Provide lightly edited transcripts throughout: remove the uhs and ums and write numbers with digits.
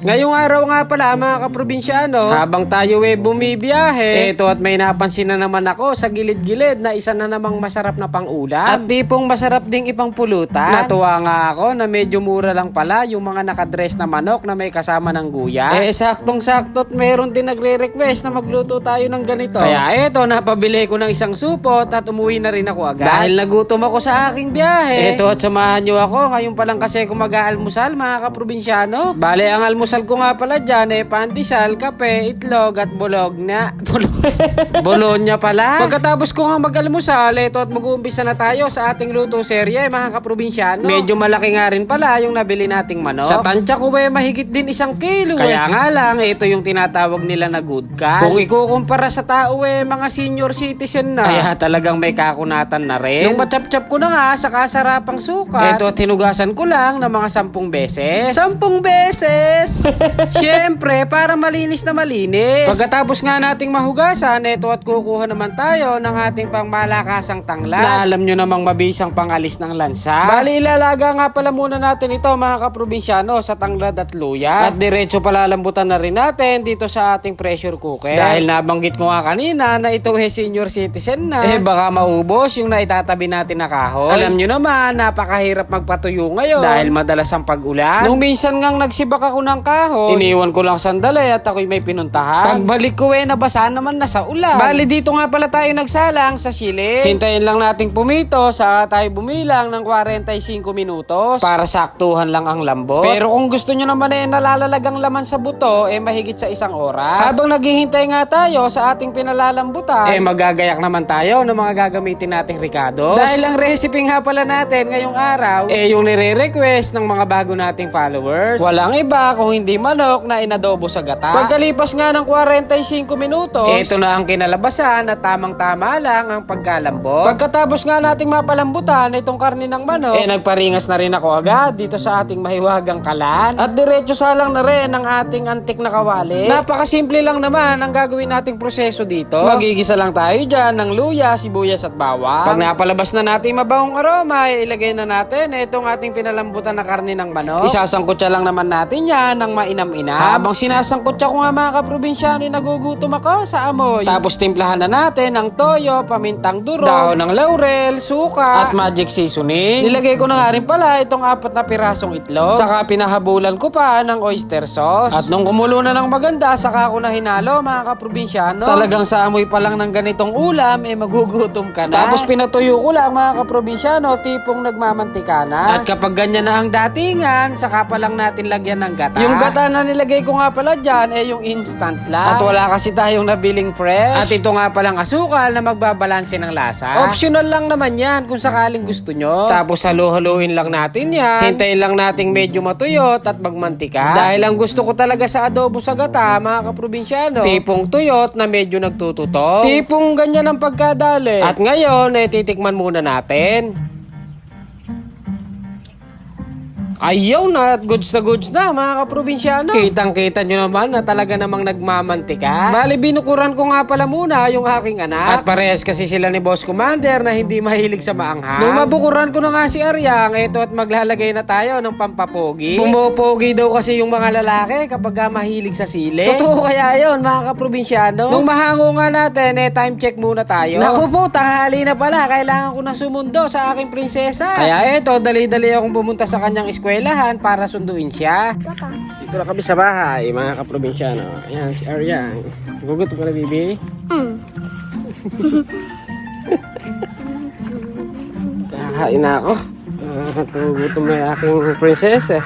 Ngayong araw nga pala mga kaprobinsyano, habang tayo bumibiyahe, eto at may napansin na naman ako sa gilid-gilid na isa na namang masarap na pang-ulam. At di pong masarap ding ipang pulutan. Natuwa nga ako na medyo mura lang pala yung mga nakadress na manok na may kasama ng guya. Saktong-sakto at meron din nagre-request na magluto tayo ng ganito. Kaya eto, napabili ko ng isang supot at umuwi na rin ako agad. Dahil nagutom ako sa aking biyahe. Eto at samahan nyo ako, ngayon pa lang kasi ako mag-aalmusal mga kaprobinsyano. Bale, ang almusal ko nga pala dyan pandesal, kape, itlog at bologna. Bologna pala. Pagkatapos ko nga mag-almusal, eto at mag-uumpisa na tayo sa ating luto serye mga kaprobinsyano. Medyo malaki nga rin pala yung nabili nating manok. Sa tansya ko mahigit din 1 kilo. Kaya nga lang, ito yung tinatawag nila na good cut. Kung ikukumpara sa tao mga senior citizen na, kaya talagang may kakunatan na rin. Yung matchap-chap ko na nga sa kasarapang sukat, eto at hinugasan ko lang ng mga 10 beses. 10 beses! Siyempre, para malinis na malinis. Pagkatapos nga nating mahugasan, eto at kukuha naman tayo ng ating pangmalakasang tanglad. Na alam nyo namang mabisang pangalis ng lansa. Bali, ilalaga nga pala muna natin ito mga kaprobinsyano sa tanglad at luya. At diretso palalambutan na rin natin dito sa ating pressure cooker. Dahil nabanggit ko nga kanina na ito senior citizen na, baka maubos yung naitatabi natin na kahoy. Alam nyo naman, napakahirap magpatuyo ngayon dahil madalas ang pag-ulan. Nung minsan ngang nagsibak ako ng kahoy, iniwan ko lang sandali at ako'y may pinuntahan. Pagbalik ko nabasa naman na sa ulan. Bali, dito nga pala tayo nagsalang sa sili. Hintayin lang nating pumito sa tayo bumilang ng 45 minutos para saktuhan lang ang lambot. Pero kung gusto nyo naman nalalalagang laman sa buto, mahigit sa 1 oras. Habang naghihintay nga tayo sa ating pinalalambutan, magagayak naman tayo ng mga gagamitin nating ricados. Dahil ang recipe nga pala natin ngayong araw, yung nire-request ng mga bago nating followers. Walang iba kung hindi manok na inadobo sa gata. Pagkalipas nga ng 45 minutos, ito na ang kinalabasan at tamang-tama lang ang pagkalambot. Pagkatapos nga nating mapalambutan itong karne ng manok, nagparingas na rin ako agad dito sa ating mahiwagang kalan. At diretso salang na rin ang ating antik na kawali. Napakasimple lang naman ang gagawin nating proseso dito. Magigisa lang tayo dyan ng luya, sibuyas at bawang. Pag napalabas na natin mabahong aroma, ilagay na natin itong ating pinalambutan na karne ng manok. Isasangkutsa lang naman natin yan ng mainam-inam. Habang sinasangkutsa ko nga mga kaprobinsyano, nagugutom ako sa amoy. Tapos timplahan na natin ang toyo, pamintang durog, dahon ng laurel, suka, at magic seasoning. Nilagay ko na nga rin pala itong 4 na pirasong itlog. Saka pinahabulan ko pa ng oyster sauce. At nung kumulo na ng maganda, saka ko na hinalo mga kaprobinsyano. Talagang sa amoy pa lang ng ganitong ulam, magugutom ka na. Tapos pinatuyo ko lang mga kaprobinsyano, tipong nagmamantika na. At kapag ganyan na ang datingan, saka pa lang natin lagyan ng gata. Yung gata na nilagay ko nga pala dyan, yung instant lang. At wala kasi tayong nabiling fresh. At ito nga palang asukal na magbabalanse ng lasa. Optional lang naman yan kung sakaling gusto nyo. Tapos halo-haluin lang natin yan. Hintayin lang nating medyo matuyot at magmantika. Dahil ang gusto ko talaga sa adobo sa gata, mga kaprobinsyano, tipong tuyot na medyo nagtututok. Tipong ganyan ang pagkadali. At ngayon, titikman muna natin. Ayaw na, goods na mga kaprobinsyano. Kitang-kita nyo naman na talaga namang nagmamantika. Bali, binukuran ko nga pala muna yung aking anak. At parehas kasi sila ni Boss Commander na hindi mahilig sa maanghang. Nung mabukuran ko na nga si Aryang, eto at maglalagay na tayo ng pampapogi. Pumopogi daw kasi yung mga lalaki kapag mahilig sa sili. Totoo kaya yun mga kaprobinsyano? Nung mahango nga natin, time check muna tayo. Naku po, tanghali na pala. Kailangan ko na sumundo sa aking prinsesa. Kaya eto, dali-dali akong pumunta sa kanyang eskwelahan para sunduin siya. Dito na kami sa bahay, mga kaprobinsyano. Ayan, si Aryang. Gugutom ka na, baby? Kakain na ako. Gugutom na yung aking prinsesa.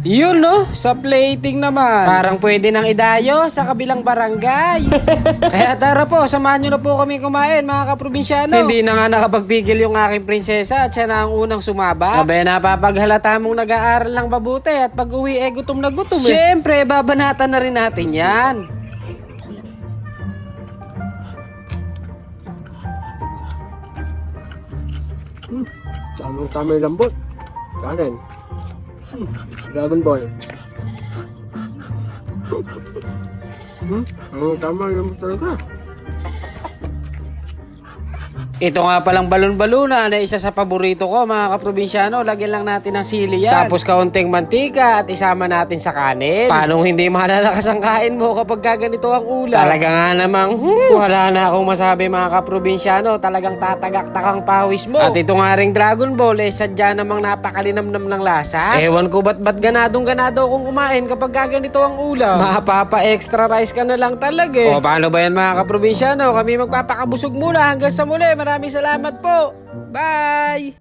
Yun no, sa plating naman. Parang pwede nang idayo sa kabilang barangay. Kaya tara po, samahan nyo na po kami kumain mga kaprobinsyano. Hindi na nga nakapagpigil yung aking prinsesa at siya na ang unang sumabak. Abay, napapaghalata mong nag-aaral lang mabuti at pag uwi gutom na gutom Siyempre, babanatan na rin natin yan. Tama yung lambot. Kanin. Dragon Ball. Tama yung lambot talaga. Ito nga palang balon-baluna na isa sa paborito ko mga kaprobinsyano. Lagyan lang natin ng sili yan. Tapos kaunting mantika at isama natin sa kanin. Paano hindi malalakas ang kain mo kapag ganito ang ulam? Talaga nga namang wala na akong masabi mga kaprobinsyano. Talagang tatagaktak ang pawis mo. At ito nga ring Dragon Ball sadya namang napakalinamnam ng lasa. Ewan ko ba't ganadong-ganado akong kumain kapag ganito ang ulam. Mapapa-extra rice ka na lang talaga. O paano ba yan mga kaprobinsyano? Kami magpapakabusog muna hanggang sa muli. Maraming salamat po. Bye!